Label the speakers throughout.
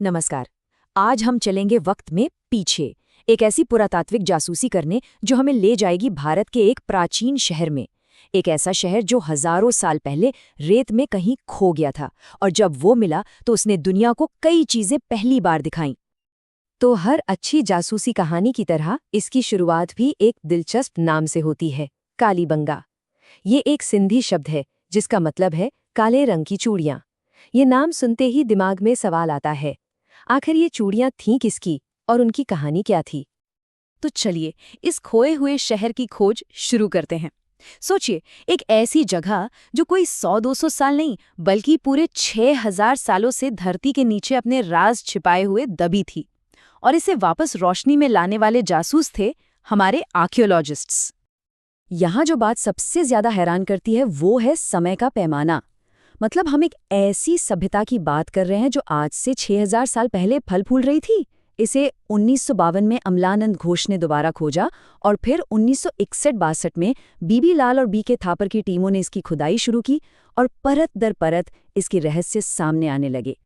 Speaker 1: नमस्कार। आज हम चलेंगे वक्त में पीछे, एक ऐसी पुरातात्विक जासूसी करने जो हमें ले जाएगी भारत के एक प्राचीन शहर में। एक ऐसा शहर जो हजारों साल पहले रेत में कहीं खो गया था और जब वो मिला तो उसने दुनिया को कई चीजें पहली बार दिखाईं। तो हर अच्छी जासूसी कहानी की तरह इसकी शुरुआत भी एक दिलचस्प नाम से होती है, कालीबंगा। ये एक सिंधी शब्द है जिसका मतलब है काले रंग की चूड़ियां। ये नाम सुनते ही दिमाग में सवाल आता है, आखिर ये चूड़ियां थीं किसकी और उनकी कहानी क्या थी?
Speaker 2: तो चलिए इस खोए हुए शहर की खोज शुरू करते हैं। सोचिए, एक ऐसी जगह जो कोई 100-200 साल नहीं बल्कि पूरे 6000 सालों से धरती के नीचे अपने राज छिपाए हुए दबी थी। और इसे वापस रोशनी में लाने वाले जासूस थे हमारे आर्कियोलॉजिस्ट्स।
Speaker 1: यहाँ जो बात सबसे ज्यादा हैरान करती है वो है समय का पैमाना। मतलब हम एक ऐसी सभ्यता की बात कर रहे हैं जो आज से 6000 साल पहले फल फूल रही थी। इसे 1952 में अमलानंद घोष ने दोबारा खोजा और फिर 1961-62 में बीबी लाल और बी के थापर की टीमों ने इसकी खुदाई शुरू की और परत दर परत इसके रहस्य सामने आने लगे।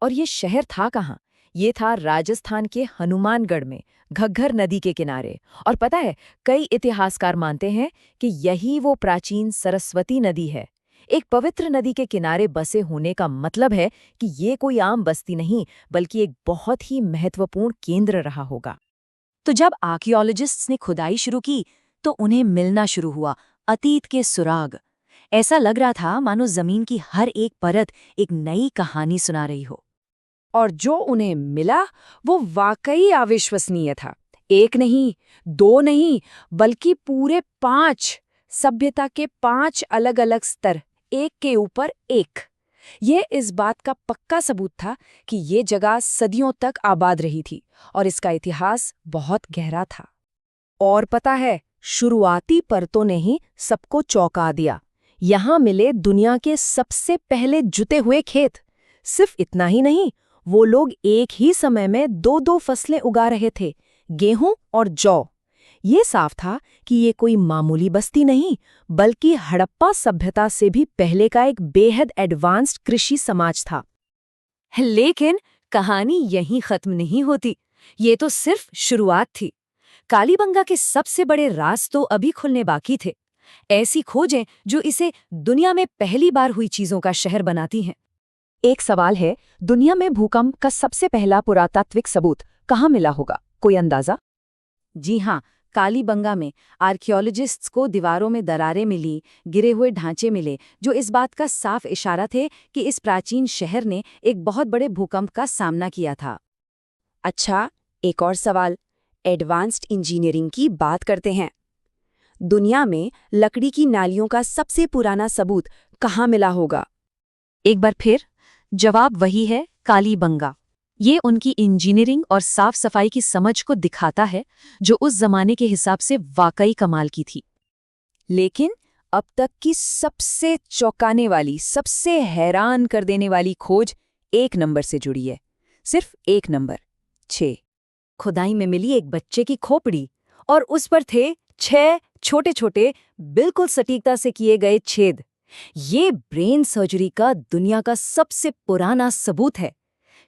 Speaker 2: और ये शहर था कहाँ? ये था राजस्थान के हनुमानगढ़ में, घग्घर नदी के किनारे। और पता है, कई इतिहासकार मानते हैं कि यही वो प्राचीन सरस्वती नदी है। एक पवित्र नदी के किनारे बसे होने का मतलब है कि ये कोई आम बस्ती नहीं बल्कि एक बहुत ही महत्वपूर्ण केंद्र रहा होगा।
Speaker 1: तो जब आर्कियोलॉजिस्ट्स ने खुदाई शुरू की तो उन्हें मिलना शुरू हुआ अतीत के सुराग। ऐसा लग रहा था मानो जमीन की हर एक परत एक नई कहानी सुना रही हो। और जो उन्हें मिला वो वाकई अविश्वसनीय था। एक नहीं, दो नहीं, बल्कि पूरे 5 सभ्यता के 5 अलग अलग स्तर, एक के ऊपर एक। ये इस बात का पक्का सबूत था कि ये जगह सदियों तक आबाद रही थी और इसका इतिहास बहुत गहरा था। और पता है, शुरुआती परतों ने ही सबको चौंका दिया। यहाँ मिले दुनिया के सबसे पहले जुते हुए खेत। सिर्फ इतना ही नहीं, वो लोग एक ही समय में 2-2 फसलें उगा रहे थे, गेहूं और जौ। ये साफ था कि ये कोई मामूली बस्ती नहीं बल्कि हड़प्पा सभ्यता से भी पहले का एक बेहद एडवांस्ड कृषि समाज था।
Speaker 2: लेकिन कहानी यहीं खत्म नहीं होती। ये तो सिर्फ शुरुआत थी। कालीबंगा के सबसे बड़े राज तो अभी खुलने बाकी थे। ऐसी खोजें जो इसे दुनिया में पहली बार हुई चीजों का शहर बनाती हैं।
Speaker 1: एक सवाल है, दुनिया में भूकंप का सबसे पहला पुरातात्विक सबूत कहाँ मिला होगा? कोई अंदाजा?
Speaker 2: जी हाँ, कालीबंगा में आर्कियोलॉजिस्ट्स को दीवारों में दरारें मिली, गिरे हुए ढांचे मिले जो इस बात का साफ इशारा थे कि इस प्राचीन शहर ने एक बहुत बड़े भूकंप का सामना किया था।
Speaker 1: अच्छा, एक और सवाल, एडवांस्ड इंजीनियरिंग की बात करते हैं। दुनिया में लकड़ी की नालियों का सबसे पुराना सबूत कहाँ मिला होगा? एक बार फिर जवाब वही है, कालीबंगा। ये उनकी इंजीनियरिंग और साफ सफाई की समझ को दिखाता है जो उस जमाने के हिसाब से वाकई कमाल की थी। लेकिन अब तक की सबसे चौंकाने वाली, सबसे हैरान कर देने वाली खोज 1 नंबर से जुड़ी है। सिर्फ 1 नंबर, 6।
Speaker 2: खुदाई में मिली एक बच्चे की खोपड़ी और उस पर थे 6 छोटे-छोटे, बिल्कुल सटीकता से किए गए छेद। ये ब्रेन सर्जरी का दुनिया का सबसे पुराना सबूत है।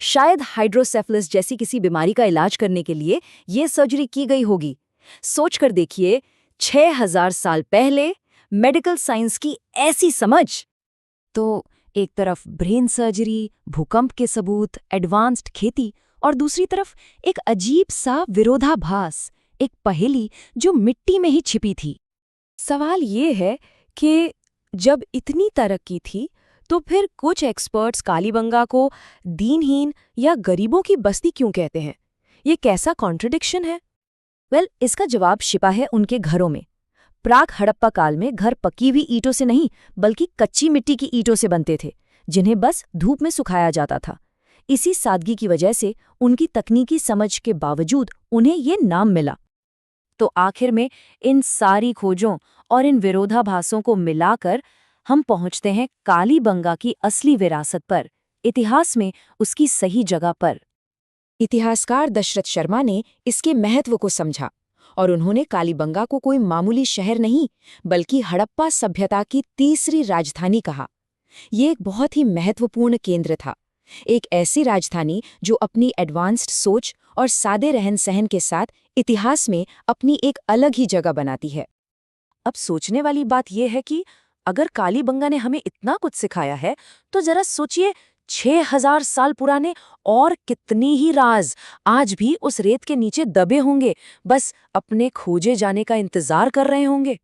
Speaker 2: शायद हाइड्रोसेफलस जैसी किसी बीमारी का इलाज करने के लिए ये सर्जरी की गई होगी। सोचकर देखिए, 6000 साल पहले मेडिकल साइंस की ऐसी समझ। तो एक तरफ ब्रेन सर्जरी, भूकंप के सबूत, एडवांस्ड खेती और दूसरी तरफ एक अजीब सा विरोधाभास, एक पहेली जो मिट्टी में ही छिपी थी। सवाल ये है कि जब इतनी तरक्की थी तो फिर कुछ एक्सपर्ट्स कालीबंगा को दीनहीन या गरीबों की बस्ती क्यों कहते हैं? ये कैसा कॉन्ट्रडिक्शन है? इसका जवाब छिपा है उनके घरों में। प्राक हड़प्पा काल में घर पकी हुई ईंटों से नहीं बल्कि कच्ची मिट्टी की ईंटों से बनते थे, जिन्हें बस धूप में सुखाया जाता था। इसी सादगी की वजह से उनकी तकनीकी समझ के बावजूद उन्हें ये नाम मिला। तो आखिर में इन सारी खोजों और इन विरोधाभासों को मिलाकर हम पहुंचते हैं कालीबंगा की असली विरासत पर, इतिहास में उसकी सही जगह पर। इतिहासकार दशरथ शर्मा ने इसके महत्व को समझा और उन्होंने कालीबंगा को कोई मामूली शहर नहीं बल्कि हड़प्पा सभ्यता की तीसरी राजधानी कहा। ये एक बहुत ही महत्वपूर्ण केंद्र था एक ऐसी राजधानी जो अपनी एडवांस्ड सोच और सादे रहन सहन के साथ इतिहास में अपनी एक अलग ही जगह बनाती है।
Speaker 1: अब सोचने वाली बात यह है कि अगर कालीबंगा ने हमें इतना कुछ सिखाया है, तो जरा सोचिए 6000 साल पुराने और कितनी ही राज आज भी उस रेत के नीचे दबे होंगे, बस अपने खोजे जाने का इंतजार कर रहे होंगे।